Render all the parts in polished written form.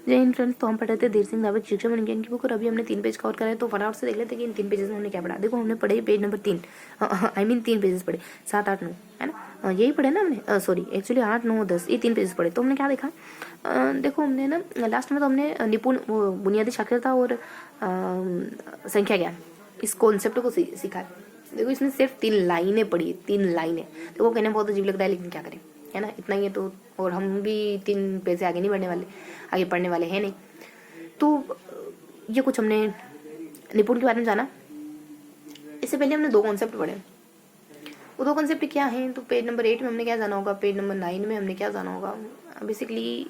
जय हिंद फ्रेंड्स। तो हम पढ़ रहे थे धीर सिंह रावत शिक्षा विज्ञान की बुक और अभी हमने 3 पेज कवर करा है। तो फटाफट से देख लेते हैं कि इन 3 पेजेस में हमने क्या पढ़ा। देखो हमने पढ़े page number 3, I mean 3 pages पढ़े, 7, 8, 9 है ना, यही पढ़े ना हमने, सॉरी एक्चुअली 8, 9, 10 ये 3 पेजेस पढ़े। तो हमने क्या देखा, देखो हमने ना लास्ट में तो हमने निपुण बुनियादी साक्षरता और संख्या ज्ञान इस कॉन्सेप्ट को सीखा है। देखो इसमें सिर्फ 3 लाइनें पढ़ी, 3 लाइनें। देखो कहने बहुत अजीब लग रहा है लेकिन क्या करें, है ना, इतना ही है। तो और हम भी 3 पेज से आगे नहीं बढ़ने वाले, आगे पढ़ने वाले हैं नहीं। तो ये कुछ हमने निपुण के बारे में जाना। इससे पहले हमने 2 कॉन्सेप्ट पढ़े। वो 2 कॉन्सेप्ट क्या हैं, तो पेज नंबर 8 में हमने क्या जाना होगा, पेज नंबर 9 में हमने क्या जाना होगा। बेसिकली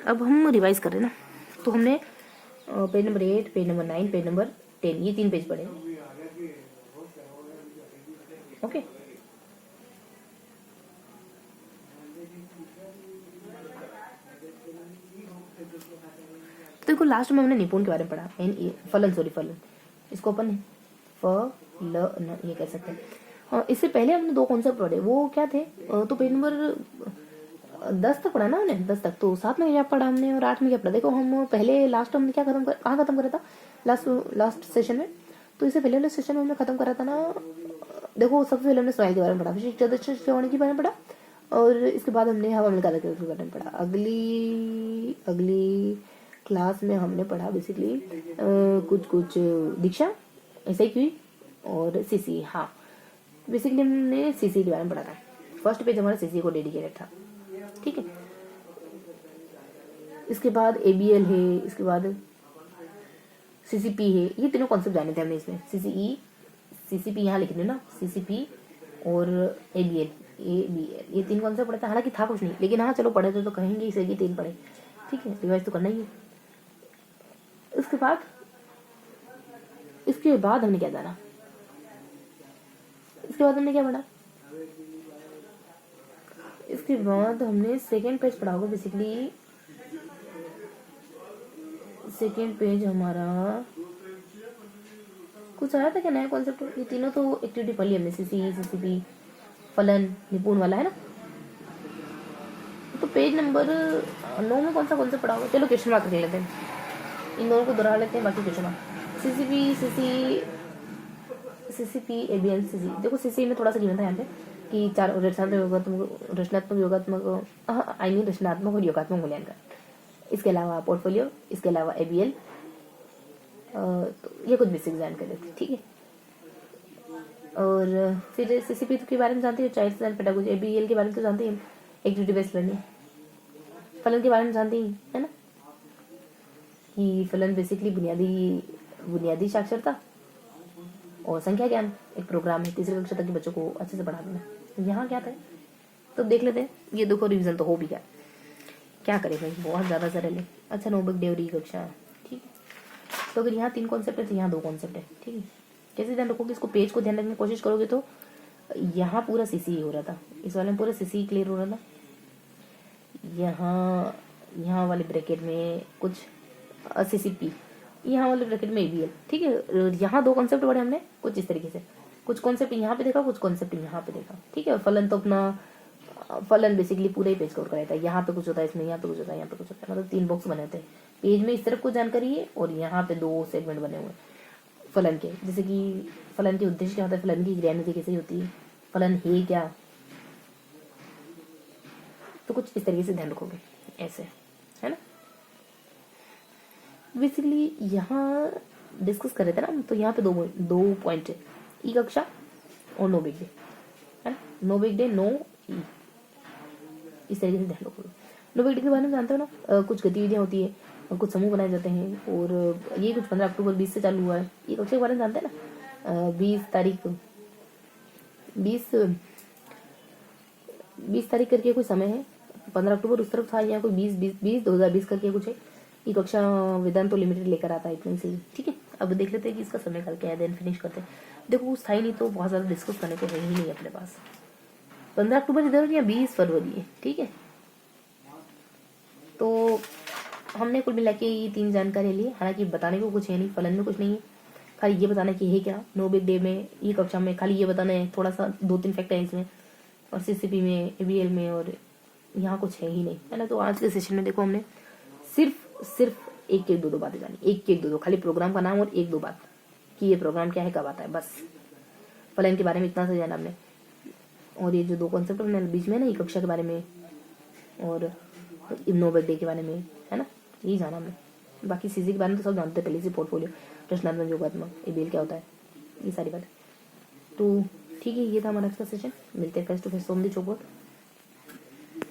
अब हम रिवाइज कर रहे हैं ना। तो हमने page number 8, page number 9, page number 10 ये 3 पेज पढ़े। ओके तो देखो लास्ट में हमने निपुण के बारे में पढ़ा, फलन, इसको अपन ये कह सकते हैं। इससे पहले हमने 2 कॉन्सेप्ट पढ़े, वो क्या थे, तो पेज नंबर 10 तक पढ़ा ना हमने, 10 तक। तो 7 में क्या पढ़ा हमने और 8 में क्या पढ़ा। देखो हम पहले लास्ट हमने क्या कहाँ खत्म करा था, लास्ट सेशन में। तो इससे पहले वाले सेशन में हमने खत्म करा था ना। देखो सबसे पहले हमने स्माइल के बारे में पढ़ा, विशिष्ट चौड़े के बारे में पढ़ा, और इसके बाद हमने हवा में के बारे में पढ़ा। अगली क्लास में हमने पढ़ा बेसिकली कुछ दीक्षा, ऐसा ही और सीसी। हाँ बेसिकली हमने सीसी के बारे में पढ़ा था। फर्स्ट पेज हमारा सीसी को डेडिकेटेड था, ठीक है। इसके बाद एबीएल है, इसके बाद सीसीपी है। ये तीनों कॉन्सेप्ट जाने थे हमने इसमें। सीसीपी यहाँ लिख देना, सीसीपी और एबीएल, ये 3 कॉन्सेप्ट पढ़े थे। हालांकि था कुछ नहीं, लेकिन हाँ चलो पढ़े थे तो कहेंगे इसे कि 3 पढ़े, ठीक है, रिवाइज तो करना ही है। इसके बाद हमने क्या जाना, इसके बाद हमने क्या पढ़ा, इसके बाद हमने सेकेंड पेज पढ़ा होगा। बेसिकली सेकेंड पेज हमारा कुछ आया था क्या नया कॉन्सेप्ट। ये तीनों तो एक्टिविटी पढ़ी हमने, सीसीपी, फलन, निपुण वाला है ना। तो पेज नंबर 9 में कौन सा कॉन्सेप्ट पढ़ा होगा, चलो क्वेश्चन मार्क कर लेते हैं, इन दोनों को दोहरा लेते हैं, बाकी question mark. CCP ABL CC. देखो सीसी में थोड़ा सा गिवन था यहाँ पे कि 4 रचनात्मक योगात्मक, आई मीन रचनात्मक और योगात्मक मूल्यांकन, इसके अलावा पोर्टफोलियो, इसके अलावा एबीएल, तो ये कुछ बेसिक जानकारी थी, ठीक है। और फिर सीसीपी के बारे में जानते हैं, चाइल्ड सेंट्रल पेडागोजी। एबीएल के बारे में तो जानते हैं, एक्टिविटी बेस्ड लर्निंग। फलन के बारे में जानते हैं, है ना, कि फलन बेसिकली बुनियादी साक्षरता और संख्या ज्ञान एक प्रोग्राम है, 3री कक्षा तक के बच्चों को अच्छे से पढ़ा देना। तो यहाँ क्या था, तो देख लेते हैं। ये देखो रिवीजन तो हो भी गया, क्या करें भाई, बहुत ज़्यादा सरल है। अच्छा 9 डेवरी कक्षा, ठीक है। तो अगर यहाँ 3 कॉन्सेप्ट है तो यहाँ 2 कॉन्सेप्ट है, ठीक है। कैसे ध्यान रखोगे, इसको पेज को ध्यान रखने की कोशिश करोगे तो यहाँ पूरा सीसी हो रहा था, इस वाले में पूरा सीसी क्लियर हो रहा था। यहाँ वाले ब्रैकेट में कुछ सीसीपी, यहाँ वाले ब्रैकेट में एबीएल, ठीक है। यहाँ 2 कॉन्सेप्ट पढ़े हमने कुछ इस तरीके से, कुछ कॉन्सेप्ट यहाँ पे देखा, कुछ कॉन्सेप्ट यहाँ पे देखा, ठीक है। फलन तो अपना फलन बेसिकली पूरा ही पेज कवर कराया था। यहाँ पे कुछ होता है, इसमें यहाँ पे कुछ होता है, यहाँ पे कुछ होता है, मतलब 3 बॉक्स बने होते हैं पेज में। इस तरफ कुछ जानकारी है और यहाँ पे 2 सेगमेंट बने हुए हैं फलन के, जैसे कि फलन के उद्देश्य क्या होता है, फलन की क्रियान्विधि कैसे होती है, फलन है क्या, तो कुछ इस तरीके से ध्यान रखोगे, ऐसे है ना। बेसिकली यहाँ डिस्कस कर रहे थे ना, तो यहाँ पे 2 पॉइंट है, ई कक्षा और नो बिग डे, है ना। नो बिग डे, नो ई, इस तरीके से ध्यान रखोगे। नो बिग डे के बारे में जानते हो ना, कुछ गतिविधियाँ होती है और कुछ समूह बनाए जाते हैं, और ये कुछ 15 अक्टूबर 20 से चालू हुआ है। ये कक्षा के बारे में जानते हैं ना, 20 तारीख करके कोई समय है, 15 अक्टूबर उस तरफ था, या कोई 2020 करके कुछ है। ये कक्षा वेदांतो लिमिटेड लेकर आता है, इतनी से, ठीक है। अब देख लेते हैं कि इसका समय कल क्या है, देन फिनिश करते हैं। देखो उस था ही नहीं तो बहुत ज़्यादा डिस्कस करने को है ही नहीं अपने पास। 15 अक्टूबर इधर या 20 फरवरी है, ठीक है। तो हमने कुल मिला के ये 3 जानकारी ली। हालांकि बताने को कुछ है नहीं, फलन में कुछ नहीं है, खाली ये बताना कि है क्या। नो बिग डे में, ये कक्षा में खाली ये बताना है, थोड़ा सा 2-3 फैक्ट है इसमें, और सीसीपी में, एबीएल में, और यहाँ कुछ है ही नहीं, है ना। तो आज के सेशन में देखो हमने सिर्फ सिर्फ एक एक दो बातें जानी, एक एक दो, खाली प्रोग्राम का नाम और एक दो बात कि ये प्रोग्राम क्या है, कब आता है, बस प्लान के बारे में इतना सा जाना आपने। और ये जो दो कॉन्सेप्ट हमने बीच में ना, ये कक्षा के बारे में और नोबेल डे के बारे में, है ना, यही जाना हमने। बाकी सीजी के बारे में तो सब जानते हैं पहले से, पोर्टफोलियो, प्रश्नात्मक योगात्मक, ईमेल क्या होता है, ये सारी बातें। तो ठीक है, ये था हमारा आज का सेशन। मिलते हैं फेस टू फेस सोमदी चौक।